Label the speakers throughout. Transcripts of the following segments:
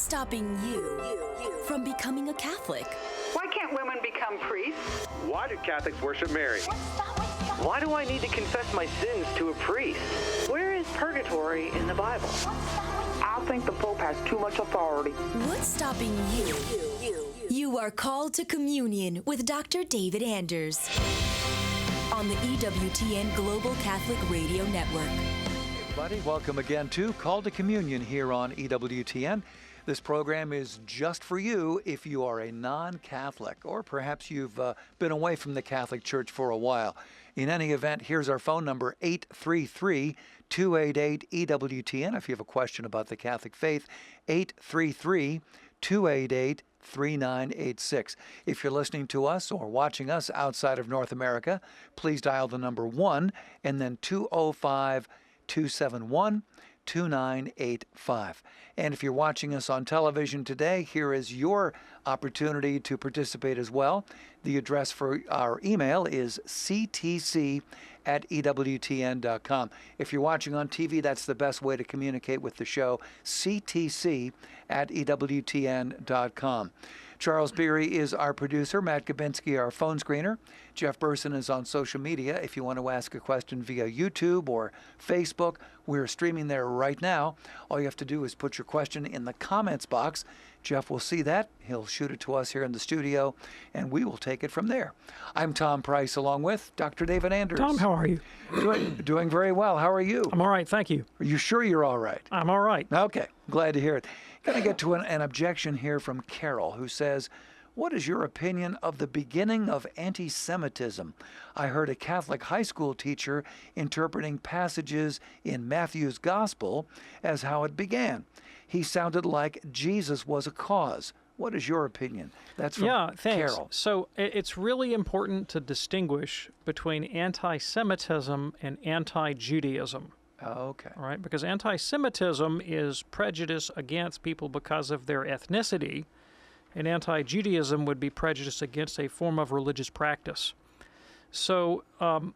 Speaker 1: stopping you from becoming a Catholic?
Speaker 2: Why can't women become priests?
Speaker 3: Why do Catholics worship Mary? Why do I need to confess my sins to a priest? Where is purgatory in the Bible?
Speaker 4: I think the Pope has too much authority.
Speaker 1: What's stopping you? You are called to communion with Dr. David Anders on the EWTN Global Catholic Radio Network.
Speaker 5: Hey everybody, welcome again to Call to Communion here on EWTN. This program is just for you if you are a non-Catholic, or perhaps you've been away from the Catholic Church for a while. In any event, here's our phone number, 833-288-EWTN. If you have a question about the Catholic faith, 833-288-3986. If you're listening to us or watching us outside of North America, please dial the number 1 and then 205-271-2985. And if you're watching us on television today, here is your opportunity to participate as well. The address for our email is ctc@ewtn.com. If you're watching on TV, that's the best way to communicate with the show, ctc@ewtn.com. Charles Beery is our producer, Matt Gabinski, our phone screener. Jeff Burson is on social media. If you want to ask a question via YouTube or Facebook, we're streaming there right now. All you have to do is put your question in the comments box. Jeff will see that. He'll shoot it to us here in the studio, and we will take it from there. I'm Tom Price, along with Dr. David Anders.
Speaker 6: Tom, how are you?
Speaker 5: Doing very well. How are you?
Speaker 6: I'm all right, thank you.
Speaker 5: Are you sure you're all right?
Speaker 6: I'm all right.
Speaker 5: Okay, glad to hear it. Going to get to an objection here from Carol, who says, what is your opinion of the beginning of anti-Semitism? I heard a Catholic high school teacher interpreting passages in Matthew's Gospel as how it began. He sounded like Jesus was a cause. What is your opinion? That's from
Speaker 6: thanks.
Speaker 5: Carol.
Speaker 6: So it's really important to distinguish between anti-Semitism and anti-Judaism.
Speaker 5: Okay.
Speaker 6: All right, because anti-Semitism is prejudice against people because of their ethnicity, and anti-Judaism would be prejudice against a form of religious practice. So the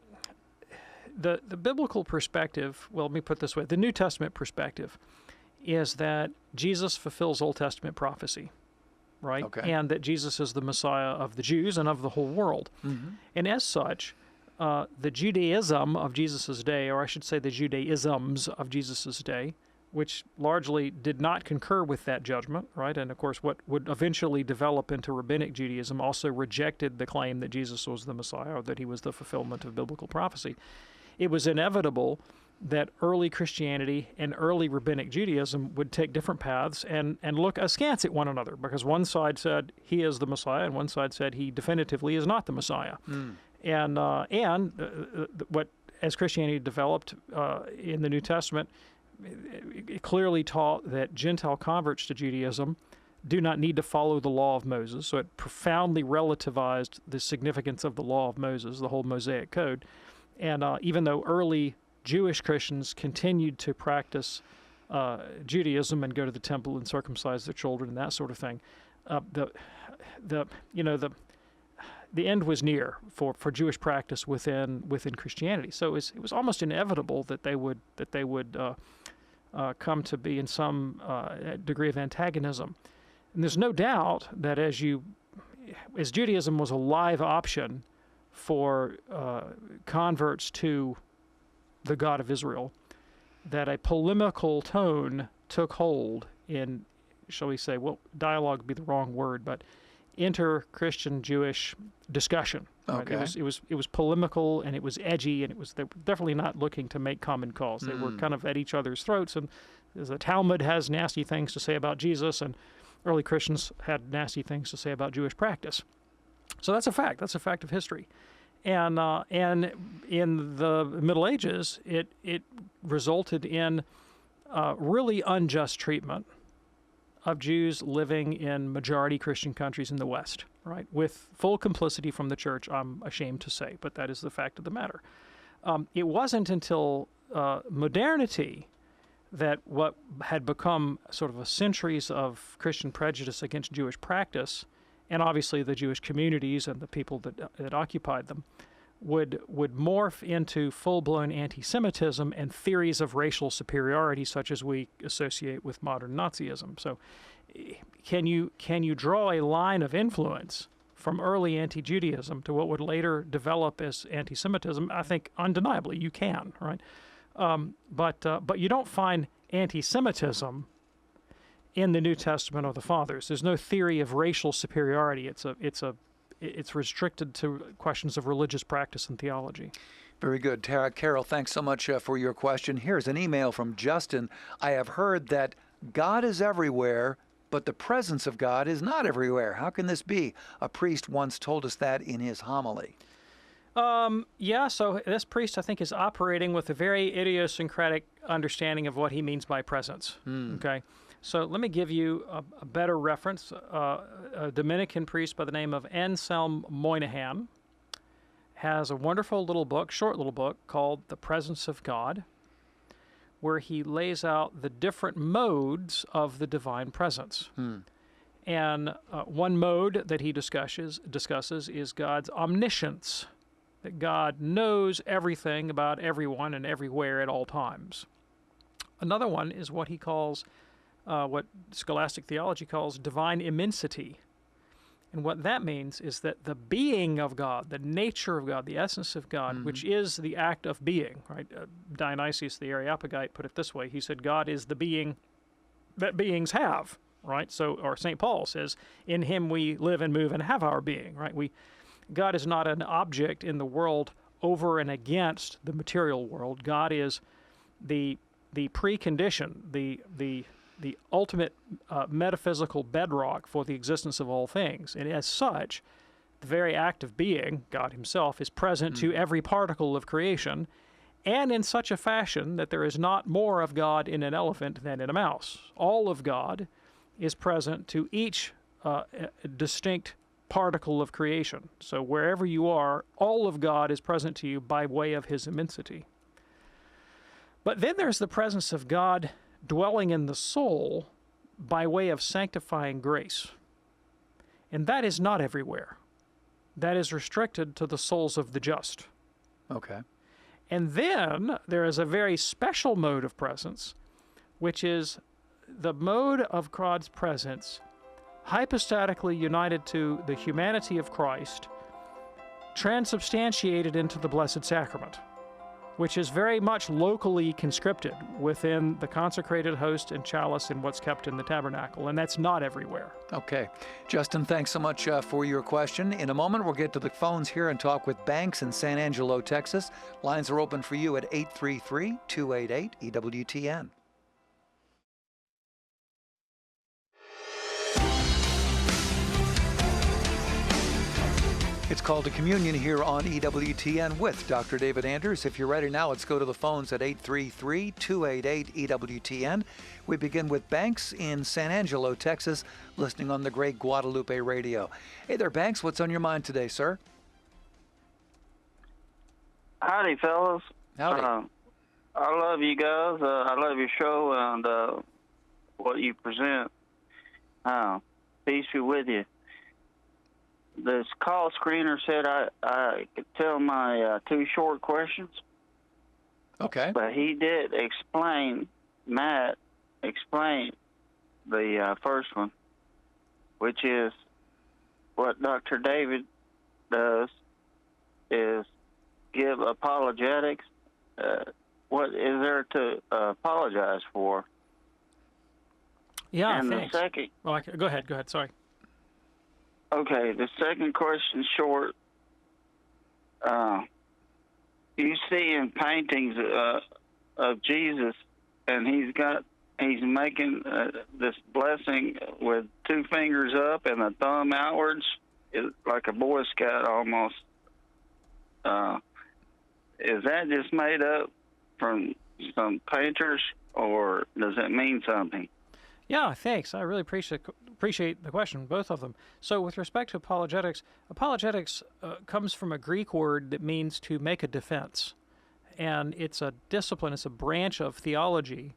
Speaker 6: biblical perspective, well, let me put it this way, the New Testament perspective is that Jesus fulfills Old Testament prophecy, right?
Speaker 5: Okay.
Speaker 6: And that Jesus is the Messiah of the Jews and of the whole world.
Speaker 5: Mm-hmm.
Speaker 6: And as such, the Judaism of Jesus' day, or I should say the Judaisms of Jesus' day, which largely did not concur with that judgment, right? And of course, what would eventually develop into Rabbinic Judaism also rejected the claim that Jesus was the Messiah, or that he was the fulfillment of biblical prophecy. It was inevitable that early Christianity and early Rabbinic Judaism would take different paths and look askance at one another, because one side said he is the Messiah, and one side said he definitively is not the Messiah.
Speaker 5: Mm.
Speaker 6: And what, as Christianity developed in the New Testament, it clearly taught that Gentile converts to Judaism do not need to follow the law of Moses. So it profoundly relativized the significance of the law of Moses, the whole Mosaic Code. And even though early Jewish Christians continued to practice Judaism and go to the temple and circumcise their children and that sort of thing, the end was near for Jewish practice within Christianity. So it was almost inevitable that they would come to be in some degree of antagonism. And there's no doubt that as Judaism was a live option for converts to the God of Israel, that a polemical tone took hold in, shall we say, well, dialogue would be the wrong word, but inter-Christian Jewish discussion. Right?
Speaker 5: Okay.
Speaker 6: It was polemical, and it was edgy, and they were definitely not looking to make common cause. They were kind of at each other's throats, and the Talmud has nasty things to say about Jesus, and early Christians had nasty things to say about Jewish practice. So that's a fact. That's a fact of history. And in the Middle Ages, it resulted in really unjust treatment of Jews living in majority Christian countries in the West, right? With full complicity from the church, I'm ashamed to say, but that is the fact of the matter. It wasn't until modernity that what had become sort of a centuries of Christian prejudice against Jewish practice, and obviously the Jewish communities and the people that occupied them, would morph into full-blown anti-Semitism and theories of racial superiority, such as we associate with modern Nazism. So, can you draw a line of influence from early anti-Judaism to what would later develop as anti-Semitism? I think undeniably you can, right? But you don't find anti-Semitism in the New Testament or the Fathers. There's no theory of racial superiority. It's restricted to questions of religious practice and theology.
Speaker 5: Very good. Carol, thanks so much for your question. Here's an email from Justin. I have heard that God is everywhere, but the presence of God is not everywhere. How can this be? A priest once told us that in his homily.
Speaker 6: Yeah, so this priest, I think, is operating with a very idiosyncratic understanding of what he means by presence. Okay? So let me give you a better reference. A Dominican priest by the name of Anselm Moynihan has a wonderful little book, short little book, called The Presence of God, where he lays out the different modes of the divine presence. And one mode that he discusses is God's omniscience, that God knows everything about everyone and everywhere at all times. Another one is what he calls what scholastic theology calls divine immensity. And what that means is that the being of God, the nature of God, the essence of God, which is the act of being, right? Dionysius the Areopagite put it this way. He said, God is the being that beings have, right? So, or St. Paul says, in him we live and move and have our being, right? God is not an object in the world over and against the material world. God is the precondition, the ultimate metaphysical bedrock for the existence of all things. And as such, the very act of being, God himself, is present to every particle of creation, and in such a fashion that there is not more of God in an elephant than in a mouse. All of God is present to each distinct particle of creation. So wherever you are, all of God is present to you by way of his immensity. But then there's the presence of God dwelling in the soul by way of sanctifying grace. And that is not everywhere. That is restricted to the souls of the just.
Speaker 5: Okay.
Speaker 6: And then there is a very special mode of presence, which is the mode of God's presence hypostatically united to the humanity of Christ, transubstantiated into the Blessed Sacrament, which is very much locally conscripted within the consecrated host and chalice in what's kept in the tabernacle, and that's not everywhere.
Speaker 5: Okay. Justin, thanks so much for your question. In a moment, we'll get to the phones here and talk with Banks in San Angelo, Texas. Lines are open for you at 833-288-EWTN. It's called to Communion here on EWTN with Dr. David Anders. If you're ready now, let's go to the phones at 833-288-EWTN. We begin with Banks in San Angelo, Texas, listening on the great Guadalupe radio. Hey there, Banks. What's on your mind today, sir?
Speaker 7: Howdy, fellas.
Speaker 5: Howdy.
Speaker 7: I love you guys. I love your show and what you present. Peace be with you. This call screener said I could tell my two short questions.
Speaker 5: Okay.
Speaker 7: But he did explain, Matt explained the first one, which is what Dr. David does is give apologetics. What is there to apologize for?
Speaker 6: Yeah,
Speaker 7: and
Speaker 6: thanks.
Speaker 7: The second,
Speaker 6: well, go ahead, sorry.
Speaker 7: Okay, the second question short. You see in paintings of Jesus, and he's making this blessing with two fingers up and a thumb outwards, like a Boy Scout almost. Is that just made up from some painters, or does it mean something?
Speaker 6: Yeah, thanks. I really appreciate the question, both of them. So with respect to apologetics comes from a Greek word that means to make a defense. And it's a discipline, it's a branch of theology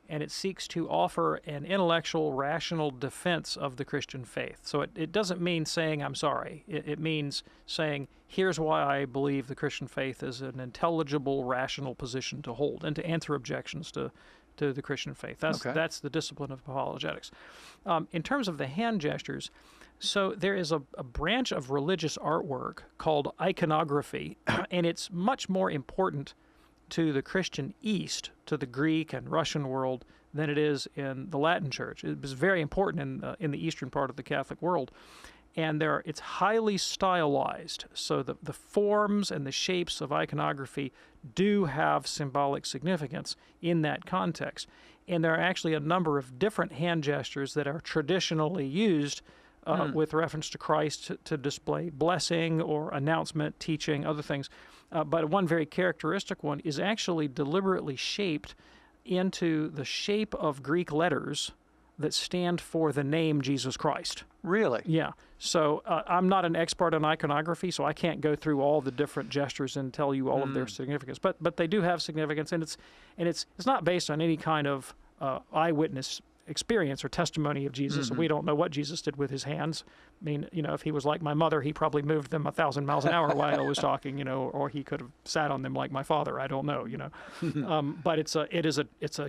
Speaker 6: and it seeks to offer an intellectual, rational defense of the Christian faith. So it doesn't mean saying I'm sorry. It means saying, here's why I believe the Christian faith is an intelligible, rational position to hold, and to answer objections to the Christian faith. That's the discipline of apologetics. In terms of the hand gestures, so there is a branch of religious artwork called iconography, and it's much more important to the Christian East, to the Greek and Russian world, than it is in the Latin Church. It was very important in the eastern part of the Catholic world. And it's highly stylized, so the forms and the shapes of iconography do have symbolic significance in that context. And there are actually a number of different hand gestures that are traditionally used with reference to Christ to display blessing or announcement, teaching, other things. But one very characteristic one is actually deliberately shaped into the shape of Greek letters that stand for the name Jesus Christ.
Speaker 5: Really?
Speaker 6: Yeah. So I'm not an expert on iconography, so I can't go through all the different gestures and tell you all of their significance. But they do have significance, and it's not based on any kind of eyewitness experience or testimony of Jesus. We don't know what Jesus did with his hands. I mean, if he was like my mother, he probably moved them 1,000 miles an hour while I was talking, or he could have sat on them like my father. I don't know, But it's a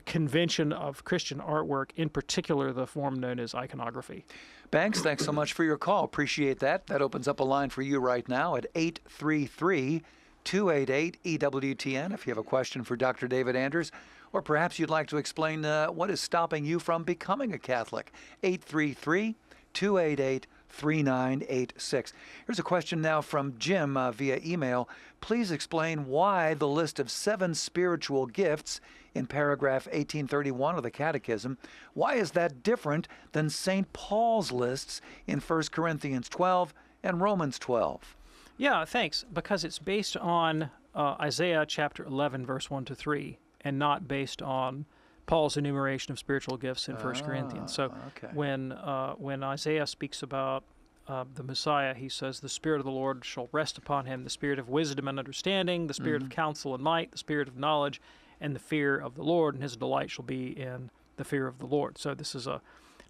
Speaker 6: convention of Christian artwork, in particular the form known as iconography.
Speaker 5: Banks, thanks so much for your call. Appreciate that. That opens up a line for you right now at 833-288-EWTN if you have a question for Dr. David Anders, or perhaps you'd like to explain what is stopping you from becoming a Catholic. 833-288-3986. Here's a question now from Jim via email. Please explain why the list of 7 spiritual gifts in paragraph 1831 of the Catechism, why is that different than St. Paul's lists in 1 Corinthians 12 and Romans 12?
Speaker 6: Yeah, thanks. Because it's based on Isaiah chapter 11, verse 1 to 3, and not based on Paul's enumeration of spiritual gifts in 1 Corinthians. So when Isaiah speaks about the Messiah, he says, the Spirit of the Lord shall rest upon him, the Spirit of wisdom and understanding, the Spirit of counsel and might, the Spirit of knowledge, and the fear of the Lord, and his delight shall be in the fear of the Lord. So this is a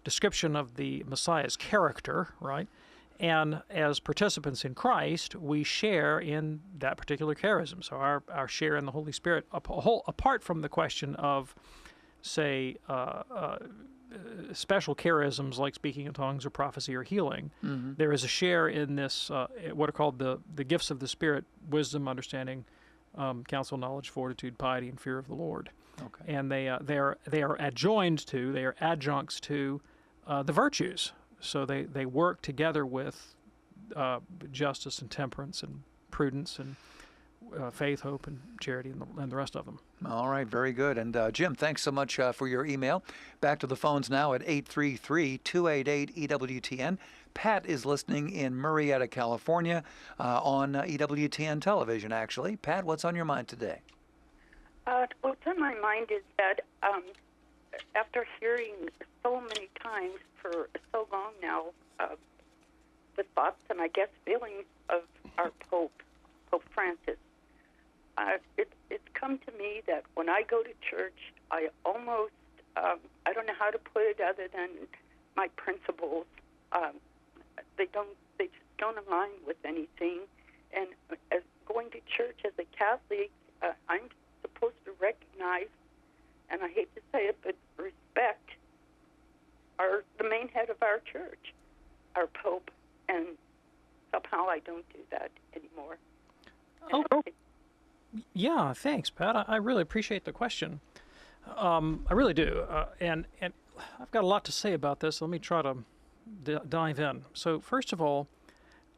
Speaker 6: description of the Messiah's character, right? And as participants in Christ, we share in that particular charism. So our share in the Holy Spirit, apart from the question of, say, special charisms like speaking in tongues or prophecy or healing, there is a share in this, what are called the gifts of the Spirit: wisdom, understanding, counsel, knowledge, fortitude, piety, and fear of the Lord. Okay. And they are adjuncts to the virtues. So they work together with justice and temperance and prudence and faith, hope, and charity, and the rest of them.
Speaker 5: All right, very good. And Jim, thanks so much for your email. Back to the phones now at 833-288-EWTN. Pat is listening in Murrieta, California, on EWTN television, actually. Pat, what's on your mind today?
Speaker 8: What's on my mind is that after hearing so many times for so long now the thoughts and I guess feelings of our Pope Francis, it's come to me that when I go to church, I almost, I don't know how to put it other than my principles. They just don't align with anything. And as going to church as a Catholic, I'm supposed to recognize, and I hate to say it, but respect the main head of our church, our Pope, and somehow I don't do that anymore.
Speaker 6: Yeah, thanks, Pat. I really appreciate the question. I really do. And I've got a lot to say about this. Let me try to dive in. So first of all,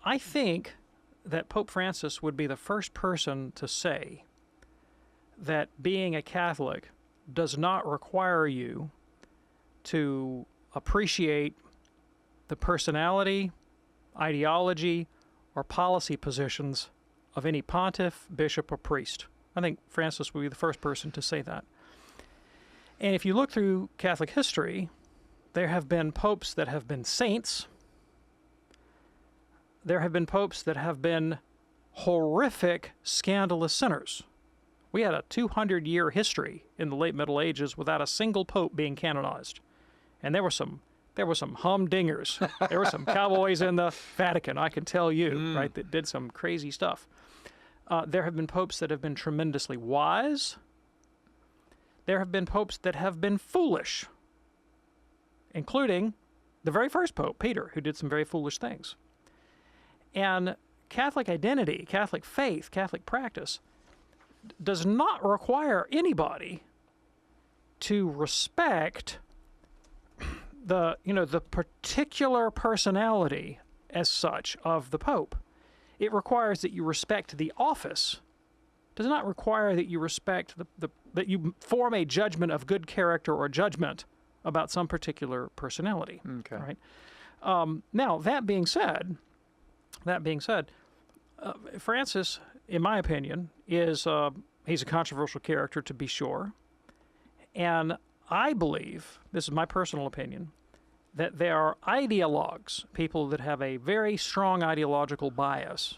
Speaker 6: I think that Pope Francis would be the first person to say that being a Catholic does not require you to appreciate the personality, ideology, or policy positions of any pontiff, bishop, or priest. I think Francis would be the first person to say that. And if you look through Catholic history, there have been popes that have been saints. There have been popes that have been horrific, scandalous sinners. We had a 200-year history in the late Middle Ages without a single pope being canonized. And there were some humdingers. There were some cowboys in the Vatican, I can tell you, right, that did some crazy stuff. There have been popes that have been tremendously wise. There have been popes that have been foolish, including the very first pope, Peter, who did some very foolish things. And Catholic identity, Catholic faith, Catholic practice does not require anybody to respect the particular personality as such of the Pope. It requires that you respect the office. It does not require that you respect that you form a judgment of good character or judgment about some particular personality.
Speaker 5: Okay.
Speaker 6: Right. Now that being said, Francis, in my opinion, he's a controversial character to be sure, and I believe, this is my personal opinion, that there are ideologues, people that have a very strong ideological bias,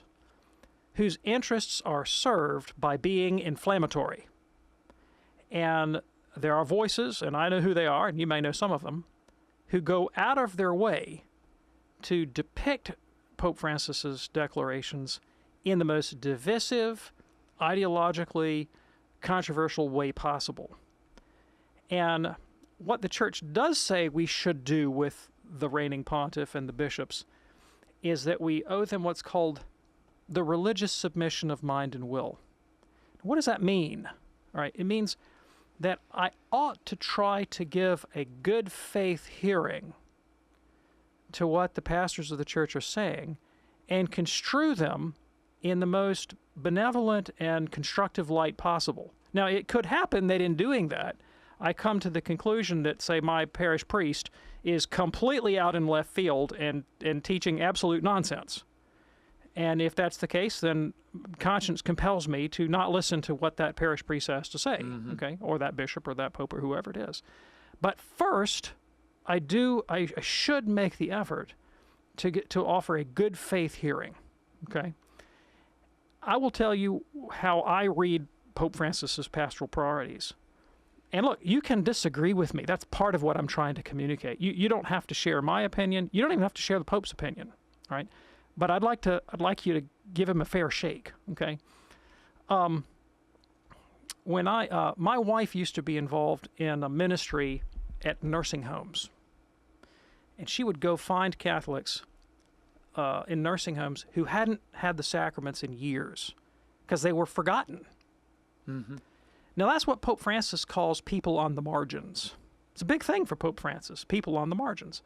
Speaker 6: whose interests are served by being inflammatory. And there are voices, and I know who they are, and you may know some of them, who go out of their way to depict Pope Francis's declarations in the most divisive, ideologically controversial way possible. And what the Church does say we should do with the reigning pontiff and the bishops is that we owe them what's called the religious submission of mind and will. What does that mean? All right, it means that I ought to try to give a good faith hearing to what the pastors of the Church are saying and construe them in the most benevolent and constructive light possible. Now, it could happen that in doing that, I come to the conclusion that, say, my parish priest is completely out in left field and teaching absolute nonsense. And if that's the case, then conscience compels me to not listen to what that parish priest has to say, okay, or that bishop or that pope or whoever it is. But first, I should make the effort to offer a good faith hearing, okay? I will tell you how I read Pope Francis's pastoral priorities. And look, you can disagree with me. That's part of what I'm trying to communicate. You don't have to share my opinion. You don't even have to share the Pope's opinion, right? But I'd like you to give him a fair shake, okay? When my wife used to be involved in a ministry at nursing homes, and she would go find Catholics in nursing homes who hadn't had the sacraments in years because they were forgotten. Mm-hmm. Now, that's what Pope Francis calls people on the margins. It's a big thing for Pope Francis, people on the margins.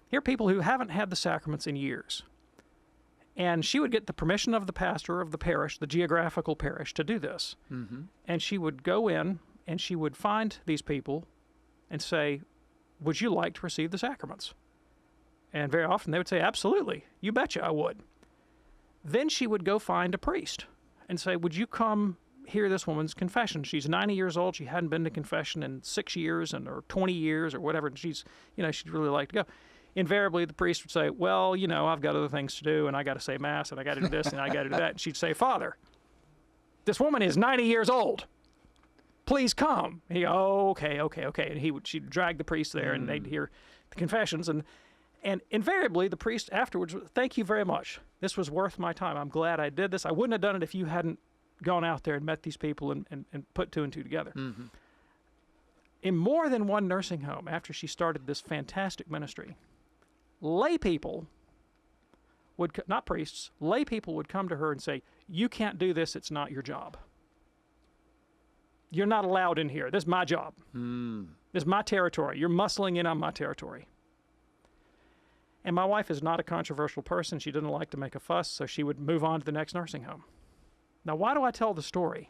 Speaker 6: Here are people who haven't had the sacraments in years. And she would get the permission of the pastor of the parish, the geographical parish, to do this. Mm-hmm. And she would go in and she would find these people and say, would you like to receive the sacraments? And very often they would say, absolutely, you betcha I would. Then she would go find a priest and say, would you come hear this woman's confession? She's 90 years old. She hadn't been to confession in 6 years or 20 years or whatever. And she'd really like to go. Invariably, the priest would say, well, I've got other things to do, and I got to say Mass, and I got to do this, and I got to do that. And she'd say, Father, this woman is 90 years old. Please come. And he'd go, oh, okay. And she'd drag the priest there, and they'd hear the confessions. And invariably, the priest afterwards, thank you very much. This was worth my time. I'm glad I did this. I wouldn't have done it if you hadn't gone out there and met these people and put two and two together. Mm-hmm. In more than one nursing home, after she started this fantastic ministry, lay people not priests, lay people would come to her and say, you can't do this, it's not your job. You're not allowed in here. This is my job. This is my territory. You're muscling in on my territory. And my wife is not a controversial person. She didn't like to make a fuss, so she would move on to the next nursing home. Now, why do I tell the story?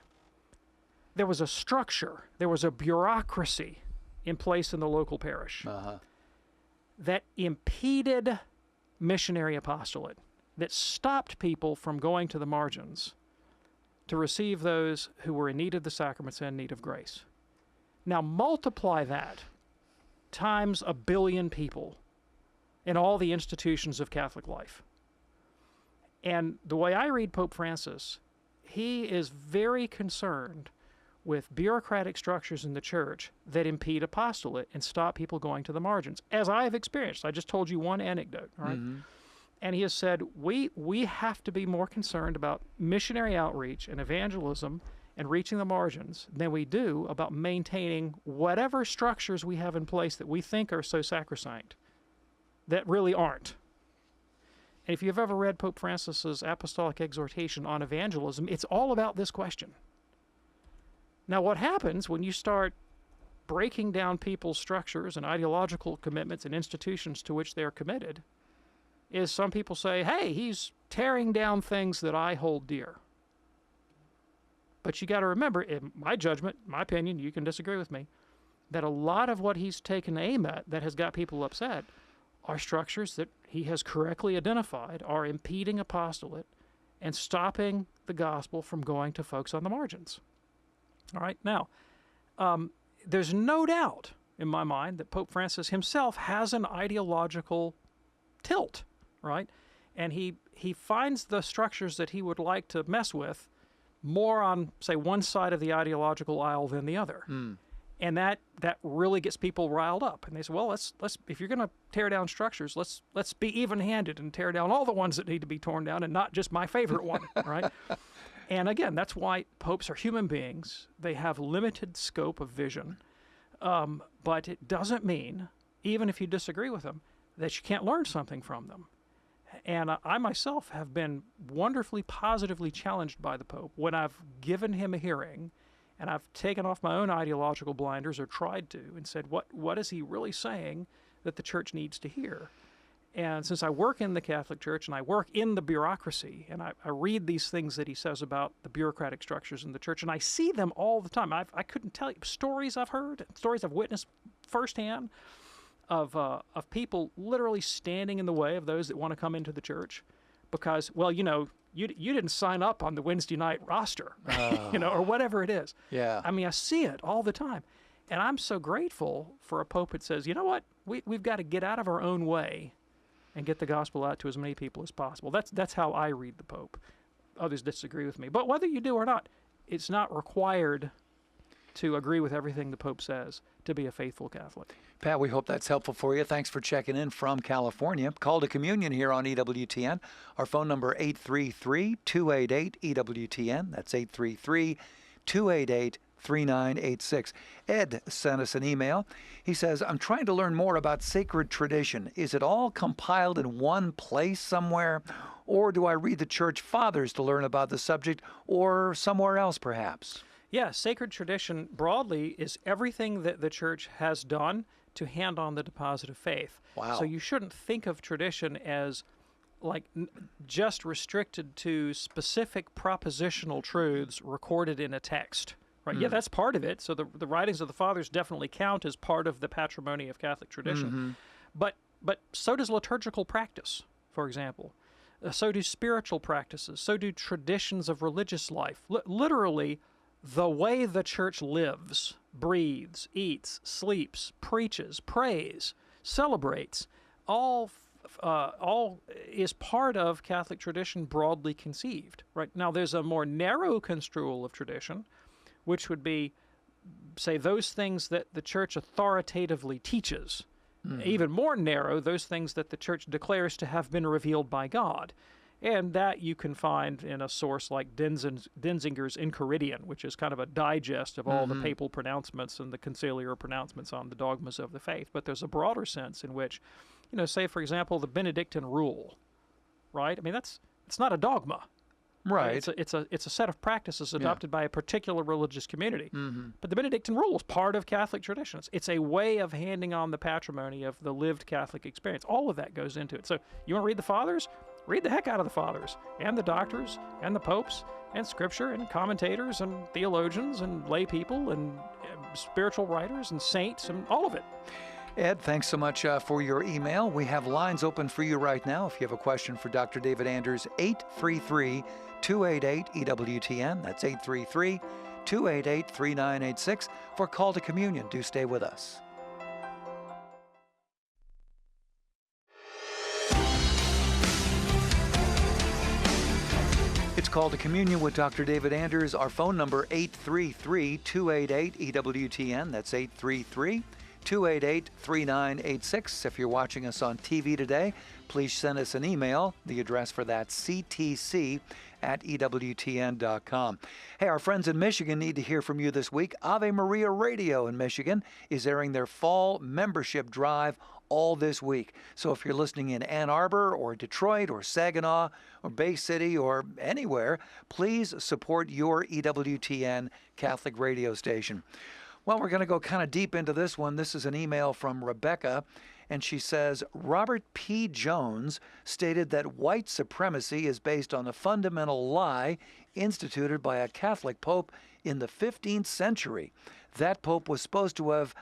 Speaker 6: There was a structure, there was a bureaucracy in place in the local parish that impeded missionary apostolate, that stopped people from going to the margins to receive those who were in need of the sacraments and in need of grace. Now, multiply that times 1 billion people in all the institutions of Catholic life. And the way I read Pope Francis, he is very concerned with bureaucratic structures in the church that impede apostolate and stop people going to the margins, as I have experienced. I just told you one anecdote, all right?
Speaker 5: Mm-hmm.
Speaker 6: And he has said, we have to be more concerned about missionary outreach and evangelism and reaching the margins than we do about maintaining whatever structures we have in place that we think are so sacrosanct that really aren't. And if you've ever read Pope Francis's apostolic exhortation on evangelism, it's all about this question. Now, what happens when you start breaking down people's structures and ideological commitments and institutions to which they're committed is some people say, hey, he's tearing down things that I hold dear. But you got to remember, in my judgment, my opinion, you can disagree with me, that a lot of what he's taken aim at that has got people upset are structures that he has correctly identified are impeding apostolate and stopping the gospel from going to folks on the margins. All right, now, there's no doubt in my mind that Pope Francis himself has an ideological tilt, right? And he finds the structures that he would like to mess with more on, say, one side of the ideological aisle than the other. And that really gets people riled up. And they say, well, let's if you're going to tear down structures, let's be even-handed and tear down all the ones that need to be torn down and not just my favorite one, right? And again, that's why popes are human beings. They have limited scope of vision. But it doesn't mean, even if you disagree with them, that you can't learn something from them. And I myself have been wonderfully positively challenged by the Pope when I've given him a hearing and I've taken off my own ideological blinders, or tried to, and said, what is he really saying that the church needs to hear? And since I work in the Catholic Church and I work in the bureaucracy, and I read these things that he says about the bureaucratic structures in the church, and I see them all the time. I couldn't tell you stories I've heard, stories I've witnessed firsthand of people literally standing in the way of those that want to come into the church because, well, you didn't sign up on the Wednesday night roster, or whatever it is.
Speaker 5: Yeah.
Speaker 6: I mean, I see it all the time. And I'm so grateful for a pope that says, you know what, we've got to get out of our own way and get the gospel out to as many people as possible. That's how I read the Pope. Others disagree with me. But whether you do or not, it's not required to agree with everything the Pope says to be a faithful Catholic.
Speaker 5: Pat, we hope that's helpful for you. Thanks for checking in from California. Call to communion here on EWTN. Our phone number 833-288-EWTN. That's 833-288-3986. Ed sent us an email. He says, I'm trying to learn more about sacred tradition. Is it all compiled in one place somewhere? Or do I read the Church Fathers to learn about the subject, or somewhere else perhaps?
Speaker 6: Yeah, sacred tradition broadly is everything that the Church has done to hand on the deposit of faith.
Speaker 5: Wow.
Speaker 6: So you shouldn't think of tradition as just restricted to specific propositional truths recorded in a text. Right? Yeah, that's part of it. So the writings of the Fathers definitely count as part of the patrimony of Catholic tradition. But so does liturgical practice, for example. So do spiritual practices. So do traditions of religious life. Literally, the way the Church lives, breathes, eats, sleeps, preaches, prays, celebrates, all is part of Catholic tradition broadly conceived. Right? Now, there's a more narrow construal of tradition, which would be, say, those things that the Church authoritatively teaches. Even more narrow, those things that the Church declares to have been revealed by God. And that you can find in a source like Denzinger's Enchiridion, which is kind of a digest of all the papal pronouncements and the conciliar pronouncements on the dogmas of the faith. But there's a broader sense in which, say, for example, the Benedictine rule, right? I mean, it's not a dogma.
Speaker 5: Right.
Speaker 6: It's a set of practices adopted by a particular religious community. But the Benedictine rule is part of Catholic traditions. It's a way of handing on the patrimony of the lived Catholic experience. All of that goes into it. So you want to read the Fathers? Read the heck out of the Fathers and the doctors and the popes and scripture and commentators and theologians and lay people and spiritual writers and saints and all of it.
Speaker 5: Ed, thanks so much for your email. We have lines open for you right now. If you have a question for Dr. David Anders, 833-288-EWTN. That's 833-288-3986 for Call to Communion. Do stay with us. It's Call to Communion with Dr. David Anders. Our phone number, 833-288-EWTN. That's 833-288-3986. If you're watching us on TV today, please send us an email. The address for that, ctc@ewtn.com. Hey, our friends in Michigan need to hear from you this week. Ave Maria Radio in Michigan is airing their fall membership drive all this week. So if you're listening in Ann Arbor or Detroit or Saginaw or Bay City or anywhere, please support your EWTN Catholic radio station. Well, we're going to go kind of deep into this one. This is an email from Rebecca, and she says, Robert P. Jones stated that white supremacy is based on a fundamental lie instituted by a Catholic pope in the 15th century. That pope was supposed to have,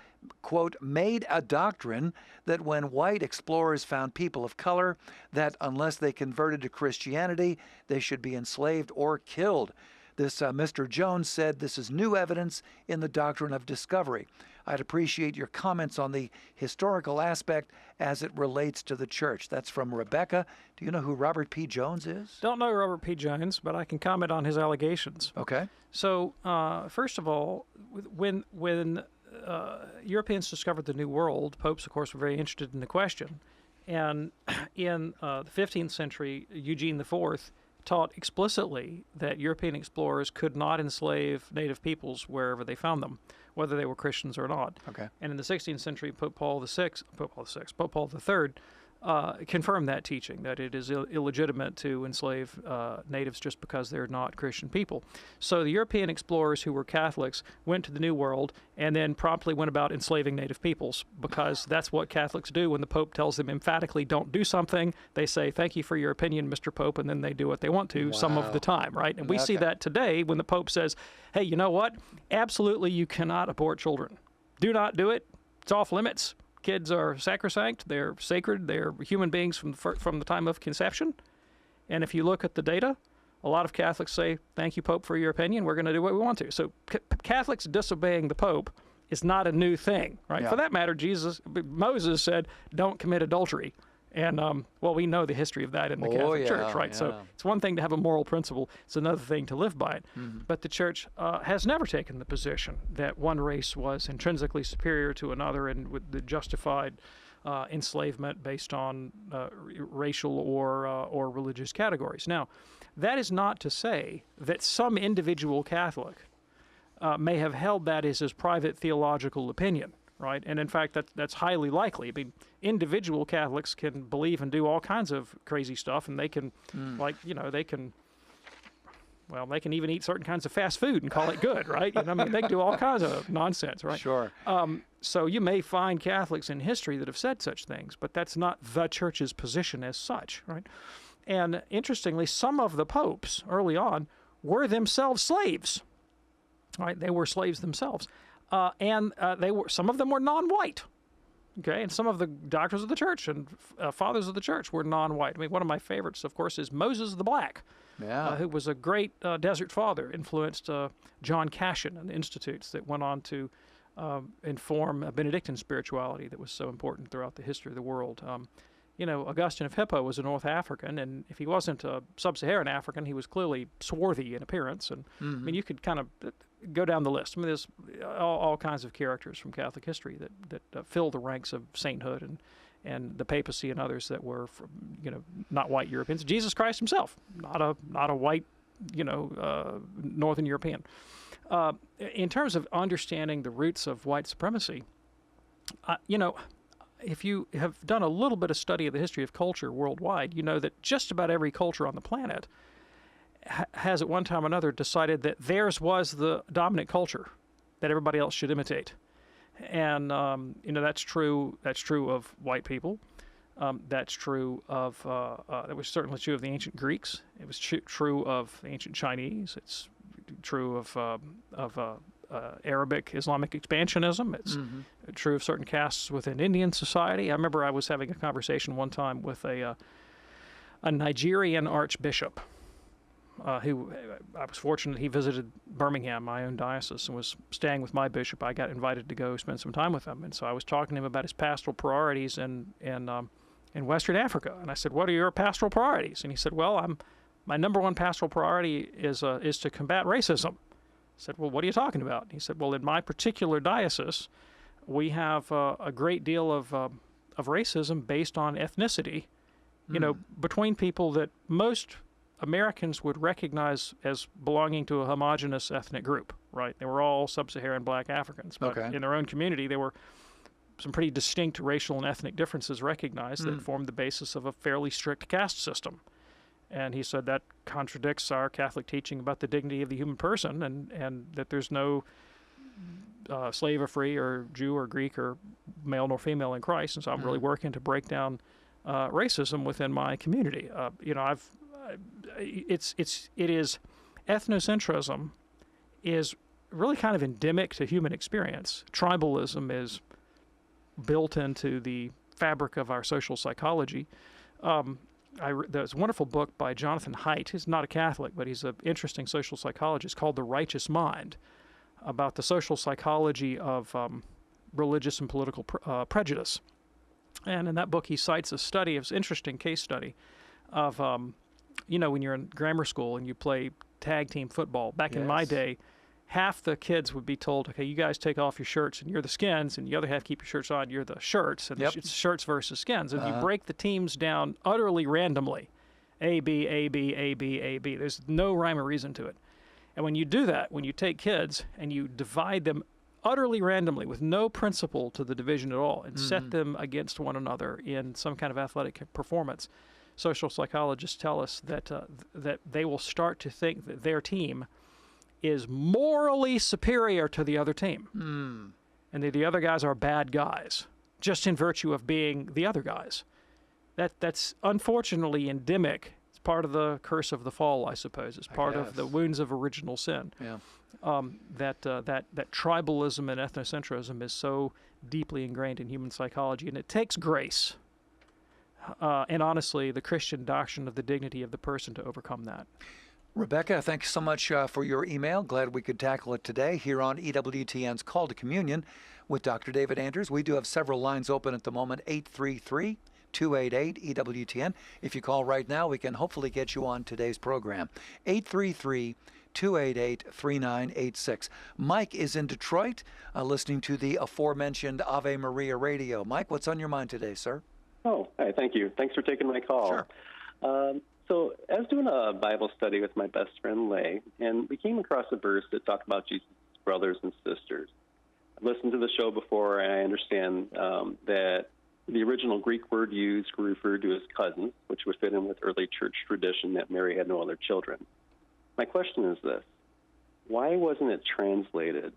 Speaker 5: quote, made a doctrine that when white explorers found people of color, that unless they converted to Christianity, they should be enslaved or killed. This Mr. Jones said this is new evidence in the doctrine of discovery. I'd appreciate your comments on the historical aspect as it relates to the church. That's from Rebecca. Do you know who Robert P. Jones is?
Speaker 6: Don't know Robert P. Jones, but I can comment on his allegations.
Speaker 5: Okay.
Speaker 6: So, first of all, when Europeans discovered the New World, popes, of course, were very interested in the question. And in the 15th century, Eugene IV taught explicitly that European explorers could not enslave native peoples wherever they found them, whether they were Christians or not.
Speaker 5: Okay.
Speaker 6: And in the 16th century, Pope Paul III confirmed that teaching, that it is illegitimate to enslave natives just because they're not Christian people. So the European explorers who were Catholics went to the New World and then promptly went about enslaving native peoples, because that's what Catholics do. When the Pope tells them emphatically don't do something, they say, thank you for your opinion, Mr. Pope, and then they do what they want to some of the time, right? And we see that today when the Pope says, hey, you know what? Absolutely, you cannot abort children. Do not do it. It's off limits. Kids are sacrosanct, they're sacred, they're human beings from the time of conception. And if you look at the data, a lot of Catholics say, thank you, Pope, for your opinion, we're going to do what we want to. So Catholics disobeying the Pope is not a new thing, right?
Speaker 5: Yeah.
Speaker 6: For that matter, Moses said, don't commit adultery. And, well, we know the history of that in the Catholic Church, right?
Speaker 5: Yeah.
Speaker 6: So it's one thing to have a moral principle. It's another thing to live by it.
Speaker 5: Mm-hmm.
Speaker 6: But the Church has never taken the position that one race was intrinsically superior to another and with the justified enslavement based on racial or religious categories. Now, that is not to say that some individual Catholic may have held that as his private theological opinion. Right, and in fact, that's highly likely. I mean, individual Catholics can believe and do all kinds of crazy stuff, and they can, they can even eat certain kinds of fast food and call it good, right? I mean, they can do all kinds of nonsense, right?
Speaker 5: Sure.
Speaker 6: So you may find Catholics in history that have said such things, but that's not the Church's position as such, right? And interestingly, some of the popes early on were themselves slaves, right? They were slaves themselves. And some of them were non-white, okay? And some of the doctors of the church and fathers of the church were non-white. I mean, one of my favorites, of course, is Moses the Black, who was a great desert father, influenced John Cassian and the institutes that went on to inform Benedictine spirituality that was so important throughout the history of the world. Augustine of Hippo was a North African, and if he wasn't a sub-Saharan African, he was clearly swarthy in appearance. And I mean, you could kind of go down the list. I mean, there's all kinds of characters from Catholic history that fill the ranks of sainthood and the papacy and others that were from, not white Europeans. Jesus Christ himself, not a white, Northern European. In terms of understanding the roots of white supremacy, if you have done a little bit of study of the history of culture worldwide, you know that just about every culture on the planet has at one time or another decided that theirs was the dominant culture that everybody else should imitate. And, that's true of white people. That's true of, that was certainly true of the ancient Greeks. It was true of the ancient Chinese. It's true of Arabic Islamic expansionism. It's true of certain castes within Indian society. I remember I was having a conversation one time with a Nigerian archbishop who I was fortunate he visited Birmingham, my own diocese, and was staying with my bishop. I got invited to go spend some time with him, and so I was talking to him about his pastoral priorities in Western Africa. And I said, "What are your pastoral priorities?" And he said, "Well, my number one pastoral priority is to combat racism. I said, well, what are you talking about? He said, well, in my particular diocese, we have a great deal of racism based on ethnicity, you know, between people that most Americans would recognize as belonging to a homogenous ethnic group, right? They were all sub-Saharan black Africans, but in their own community, there were some pretty distinct racial and ethnic differences recognized that formed the basis of a fairly strict caste system. And he said that contradicts our Catholic teaching about the dignity of the human person, and that there's no slave or free or Jew or Greek or male nor female in Christ. And so I'm really working to break down racism within my community. You know, it is ethnocentrism is really kind of endemic to human experience. Tribalism is built into the fabric of our social psychology. There's a wonderful book by Jonathan Haidt. He's not a Catholic, but he's an interesting social psychologist called The Righteous Mind, about the social psychology of religious and political prejudice. And in that book, he cites a study, it's an interesting case study, of, you know, when you're in grammar school and you play tag team football. Back in my day, half the kids would be told, okay, you guys take off your shirts and you're the skins, and the other half keep your shirts on, you're the shirts, and it's shirts versus skins. And you break the teams down utterly randomly, A, B, A, B, A, B, A, B. There's no rhyme or reason to it. And when you do that, when you take kids and you divide them utterly randomly with no principle to the division at all and set them against one another in some kind of athletic performance, social psychologists tell us that that they will start to think that their team is morally superior to the other team, and that the other guys are bad guys, just in virtue of being the other guys. That's unfortunately endemic. It's part of the curse of the fall, I suppose. It's part of the wounds of original sin.
Speaker 5: Yeah.
Speaker 6: That tribalism and ethnocentrism is so deeply ingrained in human psychology, and it takes grace. And honestly, the Christian doctrine of the dignity of the person to overcome that.
Speaker 5: Rebecca, thanks so much for your email. Glad we could tackle it today here on EWTN's Call to Communion with Dr. David Anders. We do have several lines open at the moment, 833-288-EWTN. If you call right now, we can hopefully get you on today's program. 833-288-3986. Mike is in Detroit, listening to the aforementioned Ave Maria radio. Mike, what's on your mind today, sir?
Speaker 9: Oh, hi, thank you. Thanks for taking my call.
Speaker 5: Sure.
Speaker 9: So I was doing a Bible study with my best friend, Lay, and we came across a verse that talked about Jesus' brothers and sisters. I've listened to the show before, and I understand that the original Greek word used referred to as cousins, which would fit in with early church tradition that Mary had no other children. My question is this: why wasn't it translated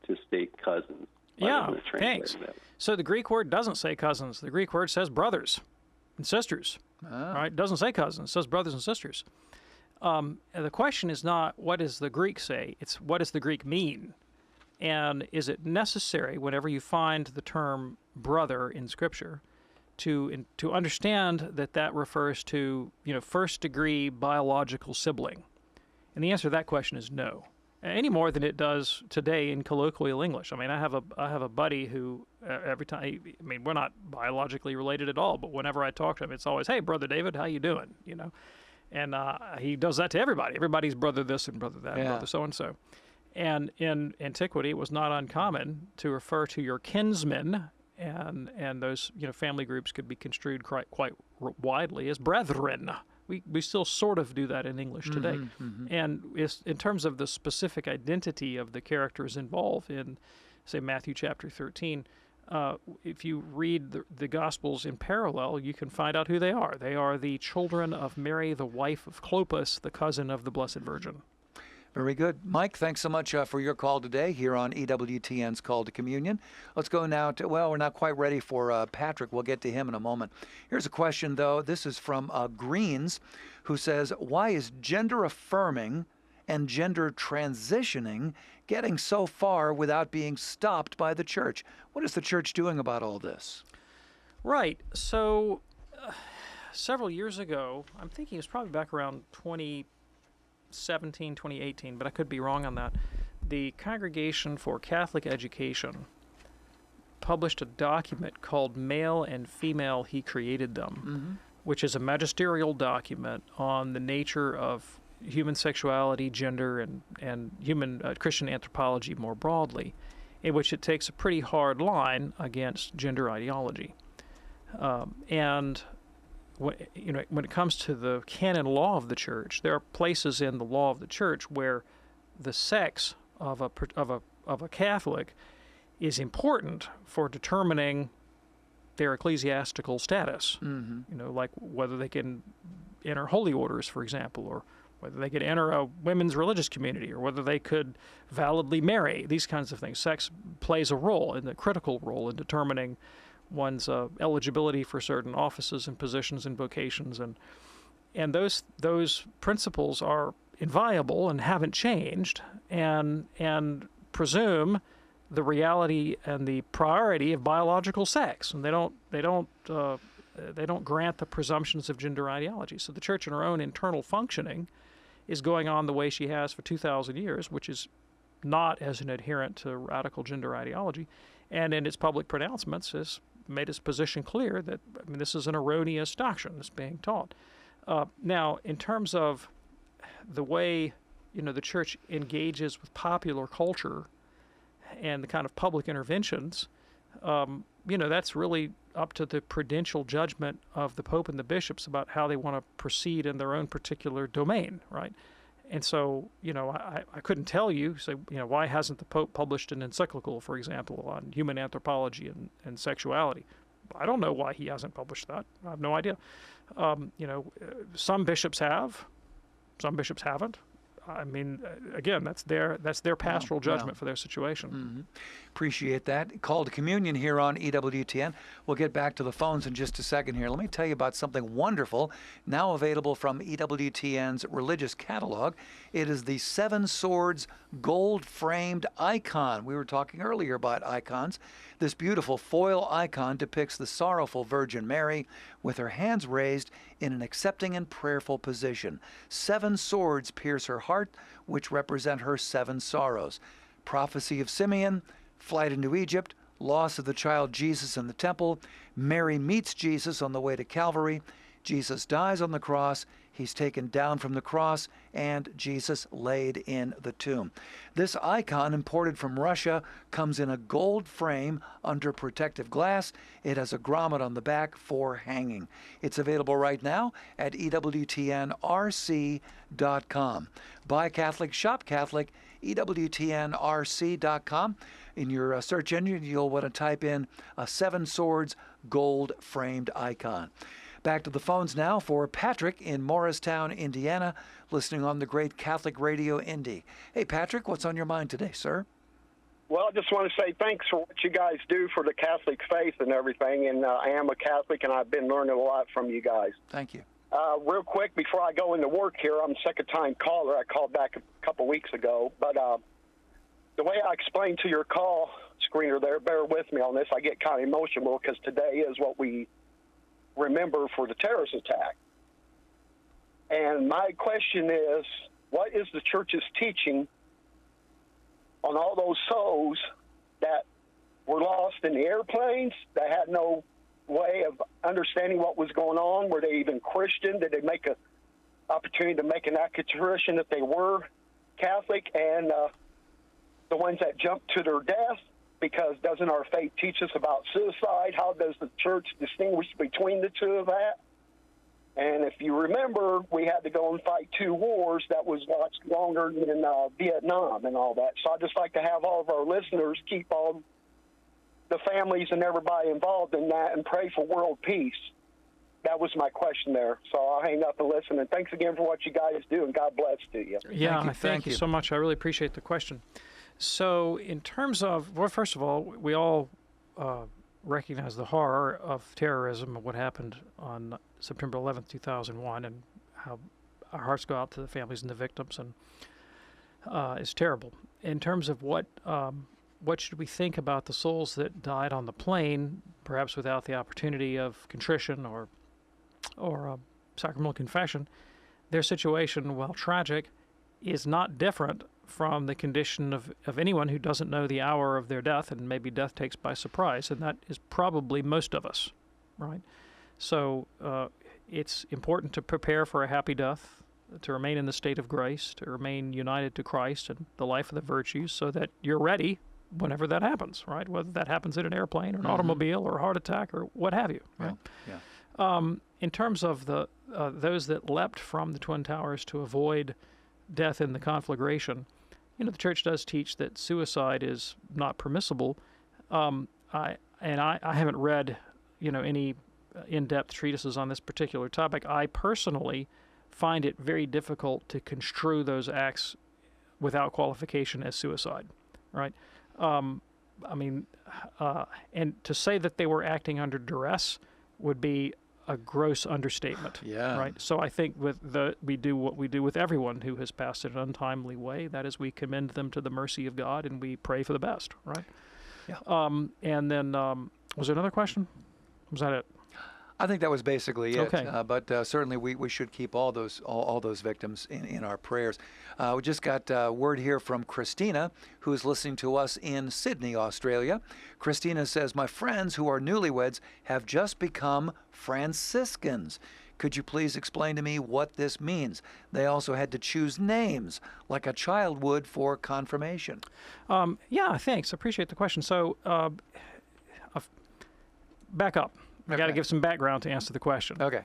Speaker 9: to state cousins?
Speaker 6: Yeah, thanks. So the Greek word doesn't say cousins. The Greek word says brothers and sisters. Right? It doesn't say cousins. It says brothers and sisters. And the question is not what does the Greek say. It's what does the Greek mean? And is it necessary whenever you find the term brother in Scripture to understand that refers to, you know, first-degree biological sibling? And the answer to that question is no. Any more than it does today in colloquial English. I mean, I have a buddy who every time, I mean, we're not biologically related at all, but whenever I talk to him, it's always, "Hey, brother David, how you doing?" You know, and he does that to everybody. Everybody's brother this and brother that, and brother so and so. And in antiquity, it was not uncommon to refer to your kinsmen, and those, you know, family groups could be construed quite widely as brethren. We still sort of do that in English today. And in terms of the specific identity of the characters involved in, say, Matthew chapter 13, if you read the Gospels in parallel, you can find out who they are. They are the children of Mary, the wife of Clopas, the cousin of the Blessed Virgin.
Speaker 5: Very good. Mike, thanks so much for your call today here on EWTN's Call to Communion. Let's go now to, well, we're not quite ready for Patrick. We'll get to him in a moment. Here's a question, though. This is from Greens, who says, why is gender affirming and gender transitioning getting so far without being stopped by the church? What is the church doing about all this?
Speaker 6: Right. So several years ago, I'm thinking it was probably back around 2017, 2018, but I could be wrong on that. The Congregation for Catholic Education published a document called Male and Female, He Created Them, which is a magisterial document on the nature of human sexuality, gender, and human Christian anthropology more broadly, in which it takes a pretty hard line against gender ideology. And when it comes to the canon law of the church, there are places in the law of the church where the sex of a Catholic is important for determining their ecclesiastical status. Like whether they can enter holy orders, for example, or whether they could enter a women's religious community, or whether they could validly marry, these kinds of things. Sex plays a role, a critical role in determining one's eligibility for certain offices and positions and vocations. And those principles are inviolable and haven't changed, and presume the reality and the priority of biological sex, and they don't grant the presumptions of gender ideology. So the church, in her own internal functioning, is going on the way she has for 2,000 years, which is not as an adherent to radical gender ideology, and in its public pronouncements has made its position clear that this is an erroneous doctrine that's being taught. Now, in terms of the way the church engages with popular culture and the kind of public interventions, that's really up to the prudential judgment of the Pope and the bishops about how they want to proceed in their own particular domain, right? And so, I couldn't tell you, why hasn't the Pope published an encyclical, for example, on human anthropology and sexuality? I don't know why he hasn't published that. I have no idea. Some bishops have, some bishops haven't. Again, that's their pastoral judgment for their situation.
Speaker 5: Appreciate that. Call to communion here on EWTN. We'll get back to the phones in just a second here. Let me tell you about something wonderful now available from EWTN's religious catalog. It is the Seven Swords gold-framed icon. We were talking earlier about icons. This beautiful foil icon depicts the sorrowful Virgin Mary with her hands raised in an accepting and prayerful position. 7 swords pierce her heart, which represent her 7 sorrows. Prophecy of Simeon, flight into Egypt, loss of the child Jesus in the temple, Mary meets Jesus on the way to Calvary, Jesus dies on the cross, he's taken down from the cross, and Jesus laid in the tomb. This icon, imported from Russia, comes in a gold frame under protective glass. It has a grommet on the back for hanging. It's available right now at EWTNRC.com. Buy Catholic, shop Catholic, EWTNRC.com. In your search engine, you'll want to type in a 7 Swords gold-framed icon. Back to the phones now for Patrick in Morristown, Indiana, listening on the great Catholic Radio Indy. Hey, Patrick, what's on your mind today, sir?
Speaker 10: Well, I just want to say thanks for what you guys do for the Catholic faith and everything. And I am a Catholic, and I've been learning a lot from you guys.
Speaker 5: Thank you.
Speaker 10: Real quick, before I go into work here, I'm a second-time caller. I called back a couple weeks ago. But the way I explained to your call screener there, bear with me on this, I get kind of emotional because today is what we remember for the terrorist attack. And my question is, what is the church's teaching on all those souls that were lost in the airplanes, that had no way of understanding what was going on? Were they even Christian? Did they make an opportunity to make an accusation if they were Catholic? And the ones that jumped to their death, because doesn't our faith teach us about suicide? How does the church distinguish between the two of that? And if you remember, we had to go and fight 2 wars that was much longer than Vietnam and all that. So I'd just like to have all of our listeners keep all the families and everybody involved in that and pray for world peace. That was my question there. So I'll hang up and listen. And thanks again for what you guys do, and God bless to you.
Speaker 6: Yeah, thank you so much. I really appreciate the question. So in terms of, well, first of all, we all recognize the horror of terrorism and what happened on September 11th, 2001, and how our hearts go out to the families and the victims, and it's terrible. In terms of what should we think about the souls that died on the plane, perhaps without the opportunity of contrition or sacramental confession, their situation, while tragic, is not different from the condition of anyone who doesn't know the hour of their death, and maybe death takes by surprise, and that is probably most of us, right? So it's important to prepare for a happy death, to remain in the state of grace, to remain united to Christ and the life of the virtues, so that you're ready whenever that happens, right? Whether that happens in an airplane or an automobile or a heart attack or what have you. Right?
Speaker 5: Yeah.
Speaker 6: In terms of the those that leapt from the Twin Towers to avoid death in the conflagration, the church does teach that suicide is not permissible. I haven't read, any in-depth treatises on this particular topic. I personally find it very difficult to construe those acts without qualification as suicide, right? And to say that they were acting under duress would be a gross understatement.
Speaker 5: Yeah.
Speaker 6: Right. So I think we do what we do with everyone who has passed in an untimely way. That is, we commend them to the mercy of God and we pray for the best. Right.
Speaker 5: Yeah.
Speaker 6: And then was there another question? Was that it?
Speaker 5: I think that was basically it.
Speaker 6: Okay.
Speaker 5: But certainly we should keep all those victims in our prayers. We just got word here from Christina, who is listening to us in Sydney, Australia. Christina says, my friends who are newlyweds have just become Franciscans. Could you please explain to me what this means? They also had to choose names, like a child would for confirmation.
Speaker 6: Yeah, thanks. I appreciate the question. So back up. I got to give some background to answer the question.
Speaker 5: Okay.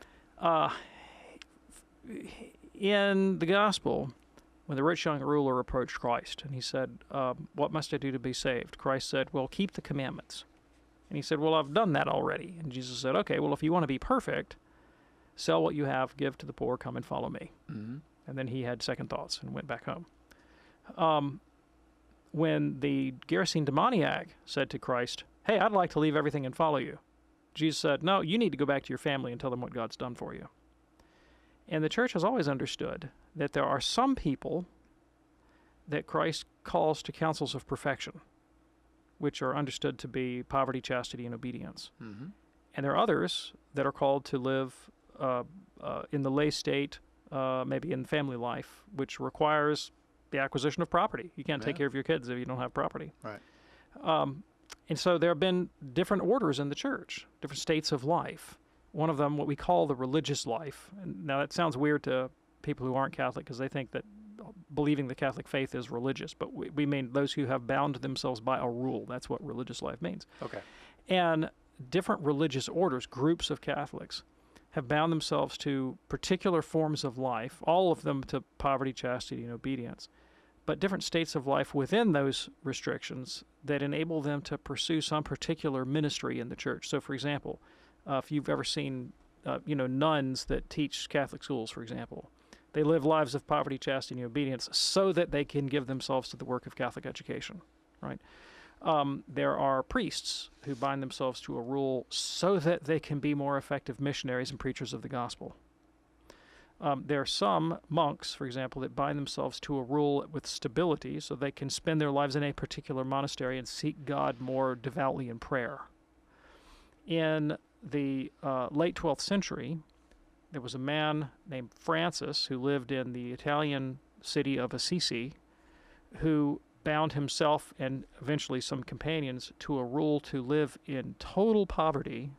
Speaker 6: In the gospel, when the rich young ruler approached Christ and he said, what must I do to be saved? Christ said, well, keep the commandments. And he said, well, I've done that already. And Jesus said, okay, well, if you want to be perfect, sell what you have, give to the poor, come and follow me.
Speaker 5: Mm-hmm.
Speaker 6: And then he had second thoughts and went back home. When the Gerasene demoniac said to Christ, hey, I'd like to leave everything and follow you, Jesus said, no, you need to go back to your family and tell them what God's done for you. And the church has always understood that there are some people that Christ calls to counsels of perfection, which are understood to be poverty, chastity, and obedience.
Speaker 5: Mm-hmm.
Speaker 6: And there are others that are called to live in the lay state, maybe in family life, which requires the acquisition of property. You can't take care of your kids if you don't have property.
Speaker 5: Right.
Speaker 6: And so there have been different orders in the church, different states of life. One of them, what we call the religious life. And now that sounds weird to people who aren't Catholic because they think that believing the Catholic faith is religious. But we mean those who have bound themselves by a rule. That's what religious life means.
Speaker 5: Okay.
Speaker 6: And different religious orders, groups of Catholics, have bound themselves to particular forms of life, all of them to poverty, chastity, and obedience, but different states of life within those restrictions that enable them to pursue some particular ministry in the church. So, for example, if you've ever seen, nuns that teach Catholic schools, for example, they live lives of poverty, chastity, and obedience so that they can give themselves to the work of Catholic education, right? There are priests who bind themselves to a rule so that they can be more effective missionaries and preachers of the gospel. There are some monks, for example, that bind themselves to a rule with stability so they can spend their lives in a particular monastery and seek God more devoutly in prayer. In the late 12th century, there was a man named Francis who lived in the Italian city of Assisi who bound himself and eventually some companions to a rule to live in total poverty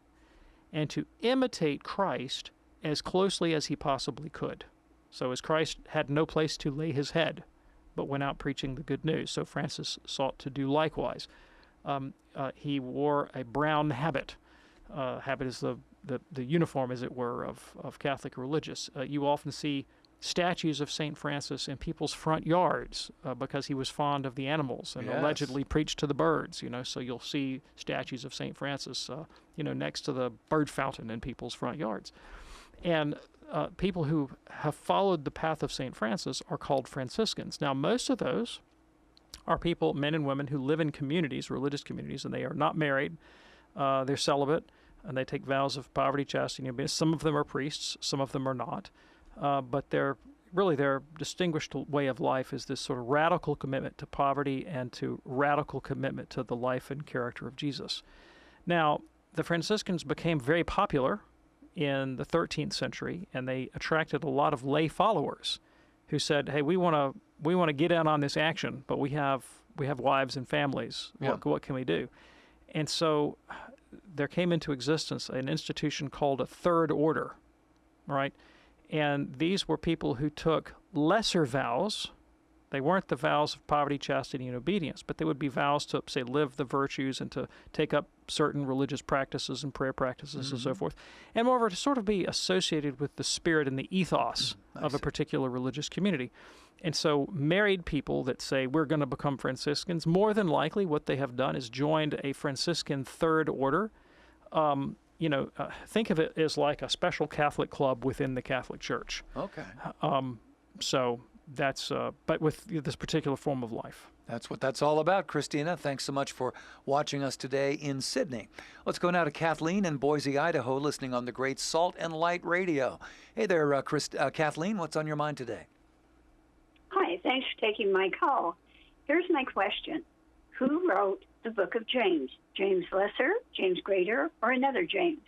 Speaker 6: and to imitate Christ as closely as he possibly could. So as Christ had no place to lay his head, but went out preaching the good news, so Francis sought to do likewise. He wore a brown habit. Habit is the uniform, as it were, of Catholic religious. You often see statues of St. Francis in people's front yards because he was fond of the animals and allegedly preached to the birds, so you'll see statues of St. Francis, next to the bird fountain in people's front yards. And people who have followed the path of St. Francis are called Franciscans. Now, most of those are people, men and women, who live in communities, religious communities, and they are not married. They're celibate, and they take vows of poverty, chastity, and obedience. Some of them are priests, some of them are not. But their distinguished way of life is this sort of radical commitment to poverty and to radical commitment to the life and character of Jesus. Now, the Franciscans became very popular in the 13th century, and they attracted a lot of lay followers who said, hey, we want to get in on this action, but we have wives and families.
Speaker 5: Yeah.
Speaker 6: What can we do? And so there came into existence an institution called a third order, right? And these were people who took lesser vows. They weren't the vows of poverty, chastity, and obedience, but they would be vows to, say, live the virtues and to take up certain religious practices and prayer practices and so forth. And moreover, to sort of be associated with the spirit and the ethos of a particular religious community. And so married people that say, we're going to become Franciscans, more than likely what they have done is joined a Franciscan third order. Think of it as like a special Catholic club within the Catholic Church.
Speaker 5: Okay.
Speaker 6: So that's, but with this particular form of life.
Speaker 5: That's what that's all about, Christina. Thanks so much for watching us today in Sydney. Let's go now to Kathleen in Boise, Idaho, listening on the great Salt and Light Radio. Hey there, Kathleen, what's on your mind today?
Speaker 11: Hi, thanks for taking my call. Here's my question. Who wrote the book of James? James Lesser, James Greater, or another James?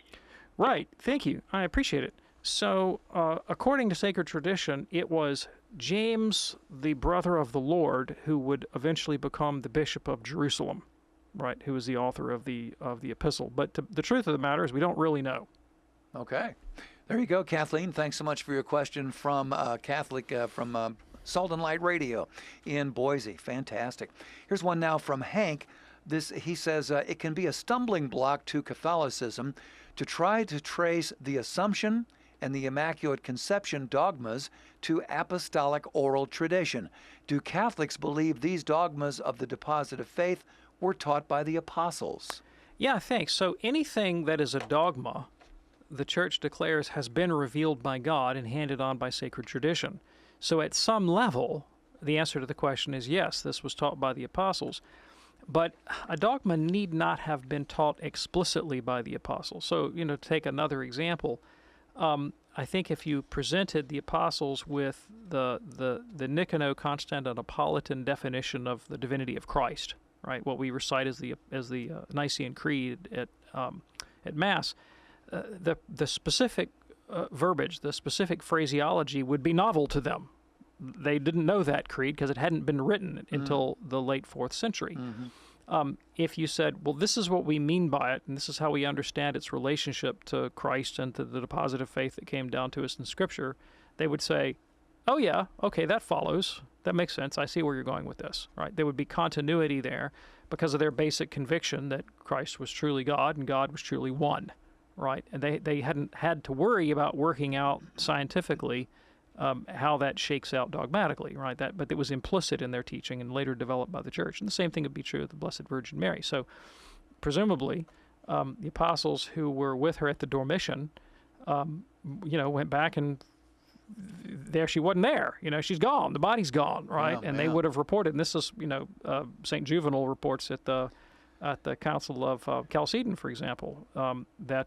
Speaker 6: Right. Thank you. I appreciate it. So, according to sacred tradition, it was James, the brother of the Lord, who would eventually become the Bishop of Jerusalem, right, who was the author of the epistle. But the truth of the matter is we don't really know.
Speaker 5: Okay. There you go, Kathleen. Thanks so much for your question from from Salt and Light Radio in Boise. Fantastic. Here's one now from Hank. He says, it can be a stumbling block to Catholicism to try to trace the Assumption and the Immaculate Conception dogmas to apostolic oral tradition. Do Catholics believe these dogmas of the deposit of faith were taught by the apostles?
Speaker 6: Yeah, thanks. So anything that is a dogma, the Church declares has been revealed by God and handed on by sacred tradition. So at some level, the answer to the question is yes, this was taught by the apostles. But a dogma need not have been taught explicitly by the apostles. So, to take another example, I think if you presented the apostles with the Niceno-Constantinopolitan definition of the divinity of Christ, right, what we recite as the Nicene Creed at Mass, the specific verbiage, the specific phraseology would be novel to them. They didn't know that creed because it hadn't been written until the late 4th century. If you said, well, this is what we mean by it, and this is how we understand its relationship to Christ and to the deposit of faith that came down to us in Scripture, they would say, oh yeah, okay, that follows. That makes sense. I see where you're going with this, right? There would be continuity there because of their basic conviction that Christ was truly God and God was truly one, right? And they hadn't had to worry about working out scientifically how that shakes out dogmatically, right? But it was implicit in their teaching and later developed by the Church. And the same thing would be true of the Blessed Virgin Mary. So presumably, the apostles who were with her at the Dormition, went back and there she wasn't there. She's gone. The body's gone, right?
Speaker 5: Yeah,
Speaker 6: and they would have reported, and this is, St. Juvenal reports at the Council of Chalcedon, for example, that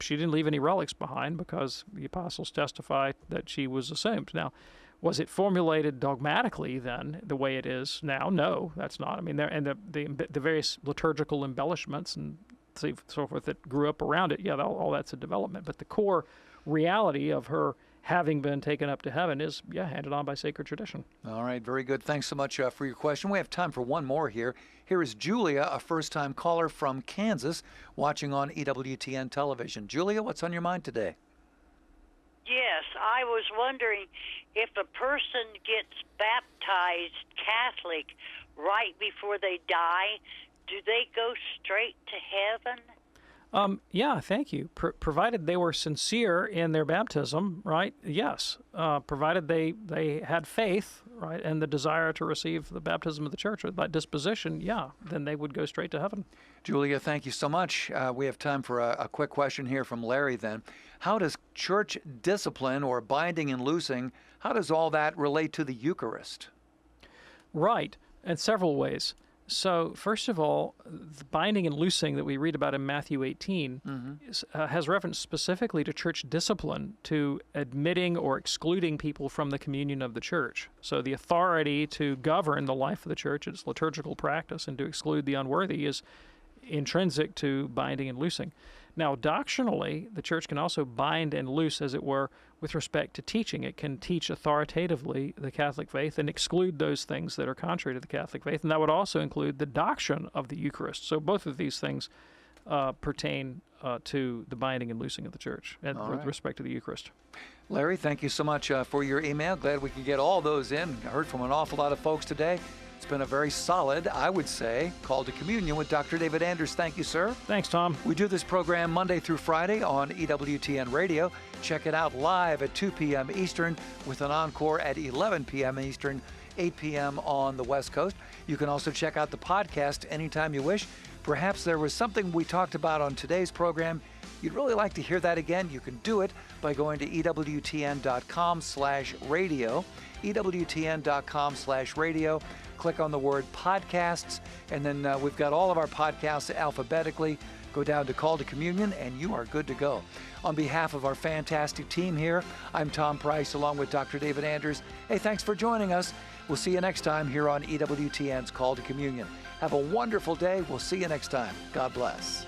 Speaker 6: she didn't leave any relics behind because the apostles testify that she was assumed. Now, was it formulated dogmatically then, the way it is now? No, that's not. I mean, the various liturgical embellishments and so forth that grew up around it, all that's a development. But the core reality of her having been taken up to heaven is, handed on by sacred tradition.
Speaker 5: All right, very good. Thanks so much for your question. We have time for one more here. Here is Julia, a first-time caller from Kansas, watching on EWTN television. Julia, what's on your mind today?
Speaker 12: Yes, I was wondering if a person gets baptized Catholic right before they die, do they go straight to heaven?
Speaker 6: Thank you. Provided they were sincere in their baptism, right? Yes. Provided they had faith, right, and the desire to receive the baptism of the Church with that disposition, then they would go straight to heaven.
Speaker 5: Julia, thank you so much. We have time for a quick question here from Larry then. How does church discipline or binding and loosing, how does all that relate to the Eucharist?
Speaker 6: Right, in several ways. So, first of all, the binding and loosing that we read about in Matthew 18 has reference specifically to church discipline, to admitting or excluding people from the communion of the church. So the authority to govern the life of the church, its liturgical practice, and to exclude the unworthy is intrinsic to binding and loosing. Now, doctrinally, the church can also bind and loose, as it were, with respect to teaching. It can teach authoritatively the Catholic faith and exclude those things that are contrary to the Catholic faith, and that would also include the doctrine of the Eucharist. So both of these things pertain to the binding and loosing of the church and with respect to the Eucharist.
Speaker 5: Larry, thank you so much for your email. Glad we could get all those in. I heard from an awful lot of folks today. It's been a very solid, I would say, call to communion with Dr. David Anders. Thank you, sir.
Speaker 6: Thanks, Tom.
Speaker 5: We do this program Monday through Friday on EWTN Radio. Check it out live at 2 p.m. Eastern with an encore at 11 p.m. Eastern, 8 p.m. on the West Coast. You can also check out the podcast anytime you wish. Perhaps there was something we talked about on today's program you'd really like to hear that again. You can do it by going to EWTN.com/radio, EWTN.com/radio. Click on the word podcasts, and then we've got all of our podcasts alphabetically. Go down to Call to Communion, and you are good to go. On behalf of our fantastic team here, I'm Tom Price, along with Dr. David Anders. Hey, thanks for joining us. We'll see you next time here on EWTN's Call to Communion. Have a wonderful day. We'll see you next time. God bless.